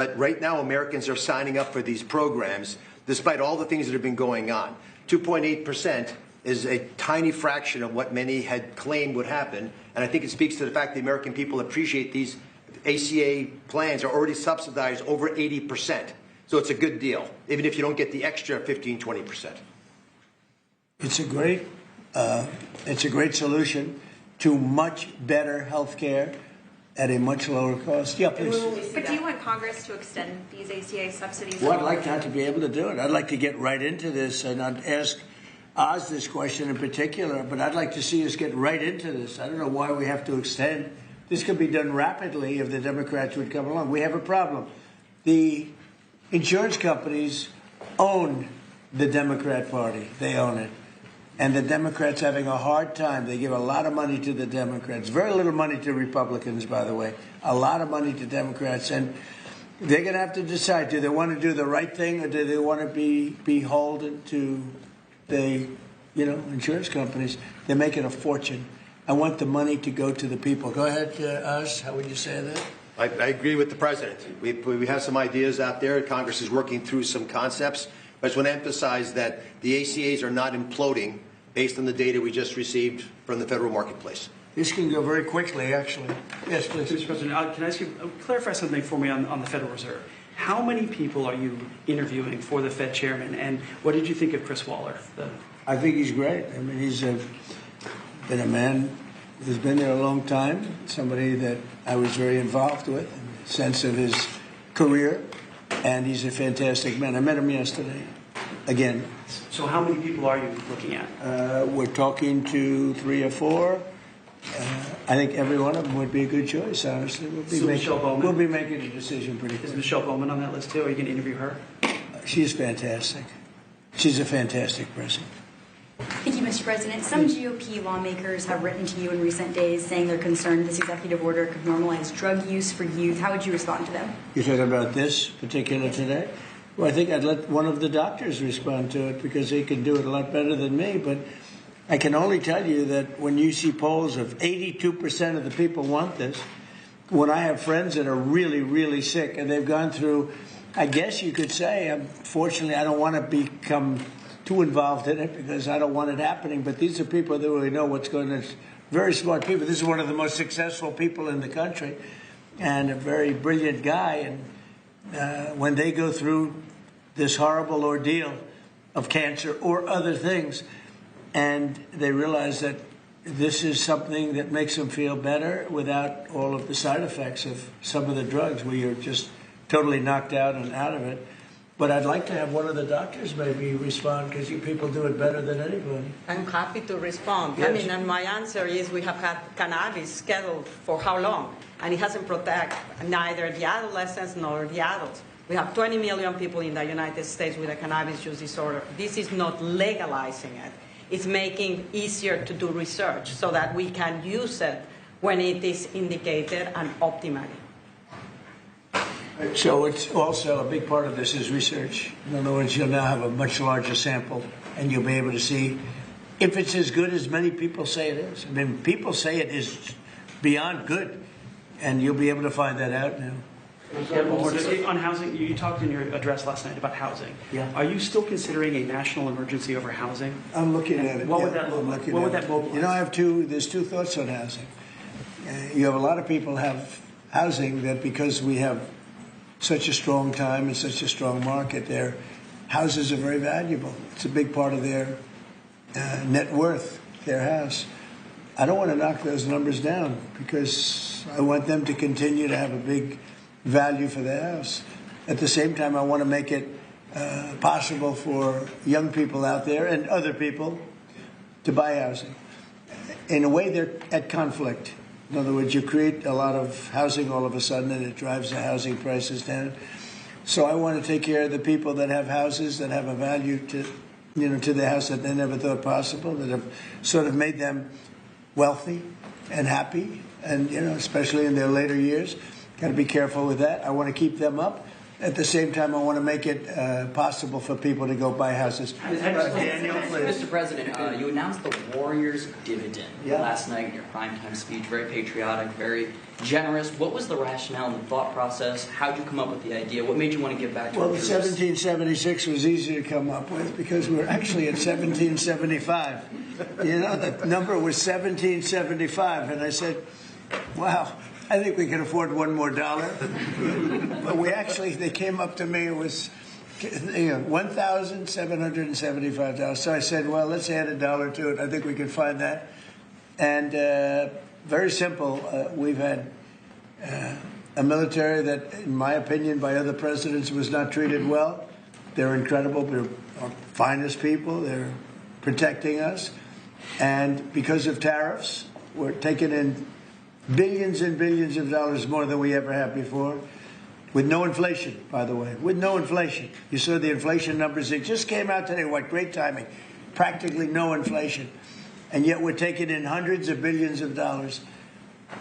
But right now, Americans are signing up for these programs despite all the things that have been going on. 2.8% is a tiny fraction of what many had claimed would happen. And I think it speaks to the fact the American people appreciate these ACA plans are already subsidized over 80%. So it's a good deal, even if you don't get the extra 15–20%. It's a great solution to much better health care at a much lower cost. Yeah, please. But do you want Congress to extend these ACA subsidies? Well, I'd like to be able to do it. I'd like to get right into this, and I'd ask Oz this question in particular, but I'd like to see us get right into this. I don't know why we have to extend. This could be done rapidly if the Democrats would come along. We have a problem. The insurance companies own the Democrat Party. They own it. And the Democrats having a hard time. They give a lot of money to the Democrats. Very little money to Republicans, by the way. A lot of money to Democrats. And they're going to have to decide, do they want to do the right thing or do they want to be beholden to the insurance companies? They're making a fortune. I want the money to go to the people. Go ahead, Oz. How would you say that? I agree with the president. We have some ideas out there. Congress is working through some concepts. I just want to emphasize that the ACAs are not imploding based on the data we just received from the federal marketplace. This can go very quickly, actually. Yes, please. Mr. President, can I ask you clarify something for me on the Federal Reserve? How many people are you interviewing for the Fed chairman, and what did you think of Chris Waller? I think he's great. I mean, he's been a man who's been there a long time, somebody that I was very involved with in the sense of his career, and he's a fantastic man. I met him yesterday, again. So how many people are you looking at? We're talking to 3 or 4. I think every one of them would be a good choice, honestly. We'll be making a decision pretty quick. Is Michelle Bowman on that list, too? Are you going to interview her? She's fantastic. She's a fantastic person. Thank you, Mr. President. Some GOP lawmakers have written to you in recent days saying they're concerned this executive order could normalize drug use for youth. How would you respond to them? You're talking about this particular today? Well, I think I'd let one of the doctors respond to it because he can do it a lot better than me. But I can only tell you that when you see polls of 82% of the people want this, when I have friends that are really, really sick and they've gone through, I guess you could say, unfortunately, I don't want to become too involved in it because I don't want it happening. But these are people that really know what's going on. Very smart people. This is one of the most successful people in the country and a very brilliant guy. And when they go through this horrible ordeal of cancer or other things, and they realize that this is something that makes them feel better without all of the side effects of some of the drugs where you're just totally knocked out and out of it. But I'd like to have one of the doctors maybe respond because you people do it better than anybody. I'm happy to respond. Yes. I mean, and my answer is we have had cannabis scheduled for how long? And it hasn't protected neither the adolescents nor the adults. We have 20 million people in the United States with a cannabis use disorder. This is not legalizing it. It's making it easier to do research so that we can use it when it is indicated and optimally. So it's also a big part of this is research. In other words, you'll now have a much larger sample, and you'll be able to see if it's as good as many people say it is. I mean, people say it is beyond good, and you'll be able to find that out now. On housing, you talked in your address last night about housing. Yeah. Are you still considering a national emergency over housing? I'm looking at it. What would that look like? What would that mobilize? You know, there's two thoughts on housing. You have a lot of people have housing that because we have such a strong time and such a strong market, their houses are very valuable. It's a big part of their net worth, their house. I don't want to knock those numbers down because I want them to continue to have a big value for their house. At the same time, I want to make it possible for young people out there and other people to buy housing. In a way, they're at conflict. In other words, you create a lot of housing all of a sudden, and it drives the housing prices down. So I want to take care of the people that have houses that have a value to the house that they never thought possible, that have sort of made them wealthy and happy, and especially in their later years. Got to be careful with that. I want to keep them up, At the same time, I want to make it possible for people to go buy houses. Daniel, please. Mr. President, you announced the Warriors dividend last night in your primetime speech. Very patriotic, very generous. What was the rationale and the thought process? How did you come up with the idea? What made you want to give back to Well, our the troops? 1776 was easy to come up with because we're actually at 1775. You know, the number was 1775, and I said, wow, I think we can afford one more dollar. But they came up to me, it was $1,775. So I said, well, let's add a dollar to it. I think we can find that. And very simple. We've had a military that, in my opinion, by other presidents, was not treated well. They're incredible. They're our finest people. They're protecting us. And because of tariffs, we're taking in billions and billions of dollars more than we ever have before. With no inflation, by the way. With no inflation. You saw the inflation numbers. They just came out today. What great timing. Practically no inflation. And yet we're taking in hundreds of billions of dollars.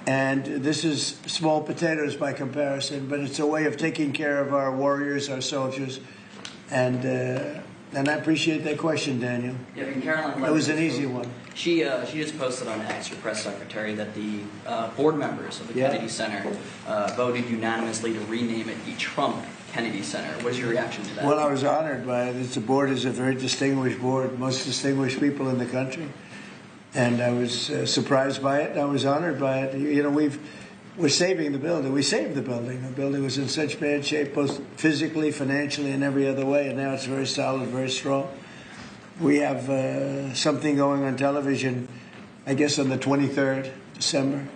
And this is small potatoes by comparison, but it's a way of taking care of our warriors, our soldiers. And I appreciate that question, Daniel. Yeah, and Caroline That was an Levitt easy one. She just posted on X, your press secretary, that the board members of the Kennedy Center voted unanimously to rename it the Trump Kennedy Center. What is your reaction to that? Well, I was honored by it. The board is a very distinguished board, most distinguished people in the country. And I was surprised by it. I was honored by it. You know, we're saving the building. We saved the building. The building was in such bad shape, both physically, financially, and every other way. And now it's very solid, very strong. We have something going on television, I guess, on the 23rd December.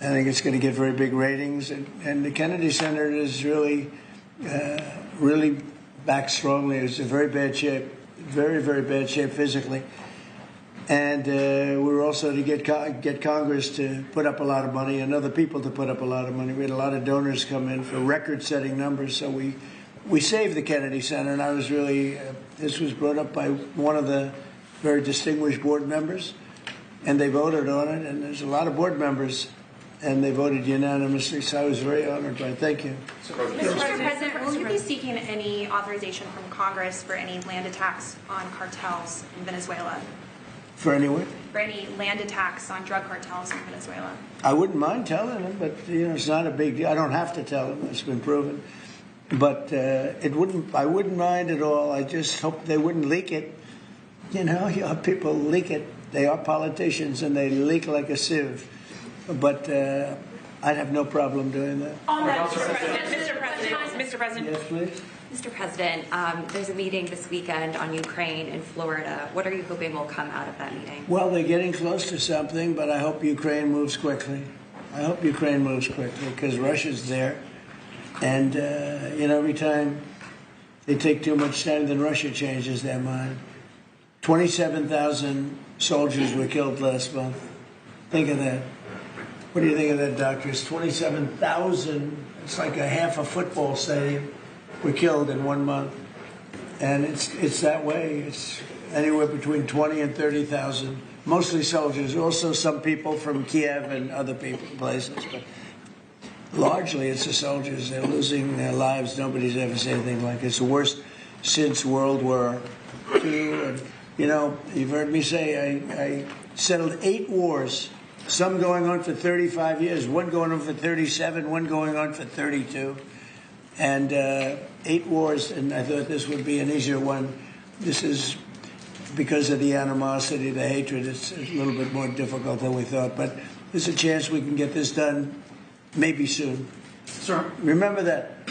I think it's going to get very big ratings. And the Kennedy Center is really back strongly. It's in very bad shape, very, very bad shape physically. And we were also to get Congress to put up a lot of money and other people to put up a lot of money. We had a lot of donors come in for record-setting numbers. So we saved the Kennedy Center, and I was really, this was brought up by one of the very distinguished board members, and they voted on it. And there's a lot of board members, and they voted unanimously. So I was very honored by it. Thank you. Mr. President, will you be seeking any authorization from Congress for any land attacks on cartels in Venezuela? For anyone? For any land attacks on drug cartels in Venezuela? I wouldn't mind telling them, but it's not a big deal. I don't have to tell them; it's been proven. But I wouldn't mind at all. I just hope they wouldn't leak it. You know people leak it. They are politicians, and they leak like a sieve. But I'd have no problem doing that. On that, Mr. President. Yes, please. Mr. President, there's a meeting this weekend on Ukraine in Florida. What are you hoping will come out of that meeting? Well, they're getting close to something, but I hope Ukraine moves quickly. I hope Ukraine moves quickly because Russia's there. And, every time they take too much time, then Russia changes their mind. 27,000 soldiers were killed last month. Think of that. What do you think of that, doctors? 27,000, it's like a half a football stadium, were killed in 1 month. And it's that way. It's anywhere between 20 and 30,000, mostly soldiers, also some people from Kiev and other places. But largely it's the soldiers. They're losing their lives. Nobody's ever seen anything like it. It's the worst since World War II. And, you've heard me say I settled 8 wars, some going on for 35 years, one going on for 37, one going on for 32. And 8 wars, and I thought this would be an easier one. This is because of the animosity, the hatred. It's a little bit more difficult than we thought, but there's a chance we can get this done maybe soon. Sir. Remember that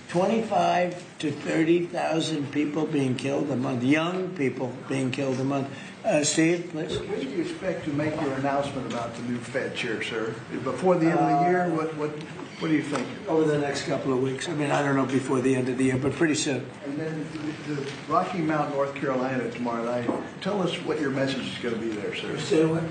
25 to 30,000 people being killed a month, young people being killed a month. Steve, please. When do you expect to make your announcement about the new Fed chair, sir? Before the end of the year? What do you think? Over the next couple of weeks. I mean, I don't know before the end of the year, but pretty soon. And then the Rocky Mount, North Carolina tomorrow night. Tell us what your message is going to be there, sir. Say what?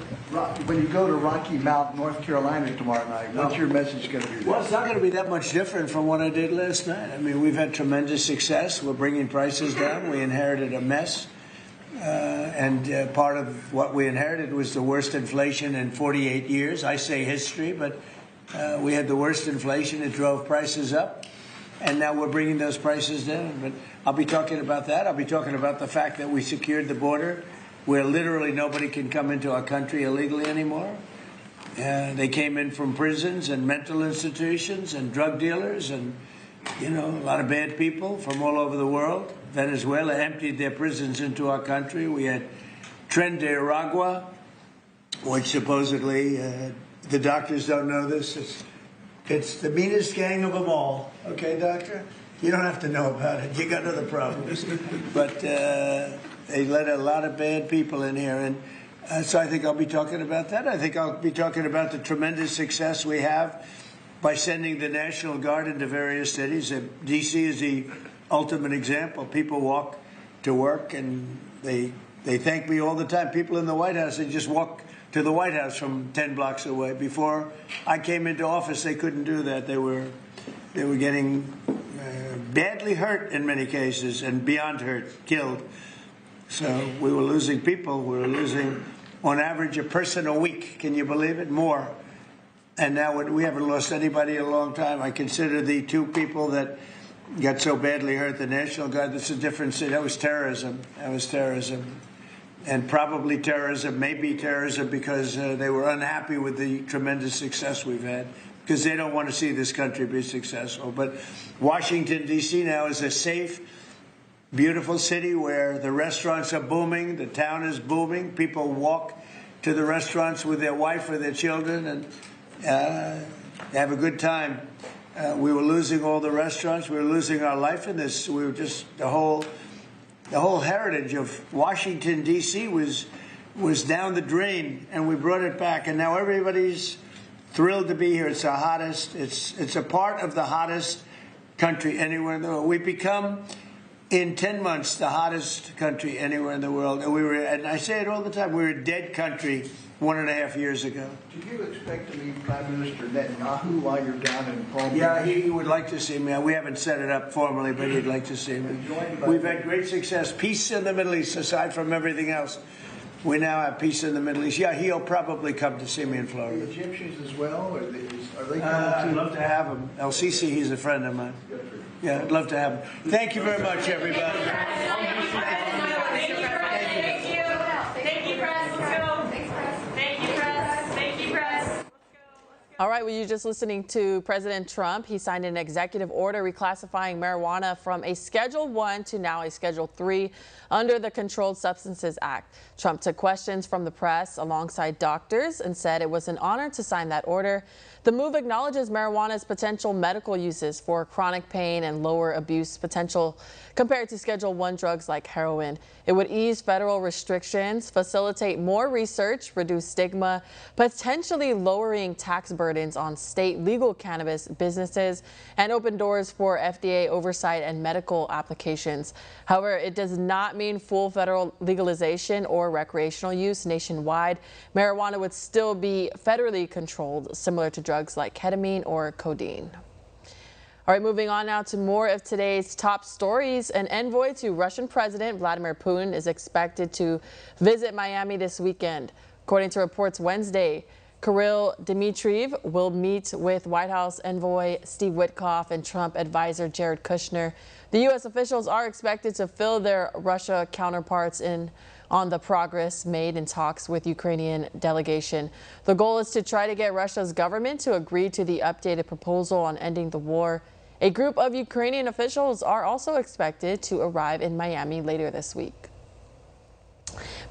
When you go to Rocky Mount, North Carolina tomorrow night, what's your message going to be there? Well, it's not going to be that much different from what I did last night. I mean, we've had tremendous success. We're bringing prices down. We inherited a mess. And part of what we inherited was the worst inflation in 48 years. I say history, but we had the worst inflation. It drove prices up. and now we're bringing those prices down. But I'll be talking about that. I'll be talking about the fact that we secured the border, where literally nobody can come into our country illegally anymore. They came in from prisons and mental institutions and drug dealers and, a lot of bad people from all over the world. Venezuela emptied their prisons into our country. We had Tren de Aragua, which supposedly, the doctors don't know this, it's the meanest gang of them all. Okay, doctor? You don't have to know about it. You got other problems. But they let a lot of bad people in here. And so I think I'll be talking about that. I think I'll be talking about the tremendous success we have by sending the National Guard into various cities. D.C. is the ultimate example. People walk to work and they thank me all the time. People in the White House, they just walk to the White House from 10 blocks away. Before I came into office, they couldn't do that. They were getting badly hurt in many cases and beyond hurt, killed. So we were losing people. We were losing, on average, a person a week. Can you believe it? More. And now we haven't lost anybody in a long time. I consider the two people that got so badly hurt, the National Guard, that's a different city. That was terrorism. And probably terrorism, maybe terrorism, because they were unhappy with the tremendous success we've had, because they don't want to see this country be successful. But Washington, D.C. now is a safe, beautiful city where the restaurants are booming, the town is booming. People walk to the restaurants with their wife or their children and have a good time. We were losing all the restaurants. We were losing our life in this. We were just the whole heritage of Washington, D.C. was down the drain, and we brought it back. And now everybody's thrilled to be here. It's the hottest. It's a part of the hottest country anywhere in the world. We've become, in 10 months, the hottest country anywhere in the world. And I say it all the time, we were a dead country 1.5 years ago. Do you expect to meet Prime Minister Netanyahu while you're down in Palm Beach? Yeah, he would like to see me. We haven't set it up formally, but he'd like to see me. We've had great success. Peace in the Middle East, aside from everything else. We now have peace in the Middle East. Yeah, he'll probably come to see me in Florida. The Egyptians as well? Are they coming I'd love to have him. El-Sisi, he's a friend of mine. Yeah, I'd love to have him. Thank you very much, everybody. All right, well, you're just listening to President Trump. He signed an executive order reclassifying marijuana from a Schedule 1 to now a Schedule 3 under the Controlled Substances Act. Trump took questions from the press alongside doctors and said it was an honor to sign that order. The move acknowledges marijuana's potential medical uses for chronic pain and lower abuse potential compared to Schedule 1 drugs like heroin. It would ease federal restrictions, facilitate more research, reduce stigma, potentially lowering tax burdens on state legal cannabis businesses, and open doors for FDA oversight and medical applications. However, it does not mean full federal legalization or recreational use nationwide. Marijuana would still be federally controlled, similar to drugs like ketamine or codeine. All right, moving on now to more of today's top stories. An envoy to Russian President Vladimir Putin is expected to visit Miami this weekend. According to reports Wednesday, Kirill Dmitriev will meet with White House envoy Steve Witkoff and Trump advisor Jared Kushner. The U.S. officials are expected to fill their Russia counterparts in on the progress made in talks with Ukrainian delegation. The goal is to try to get Russia's government to agree to the updated proposal on ending the war. A group of Ukrainian officials are also expected to arrive in Miami later this week.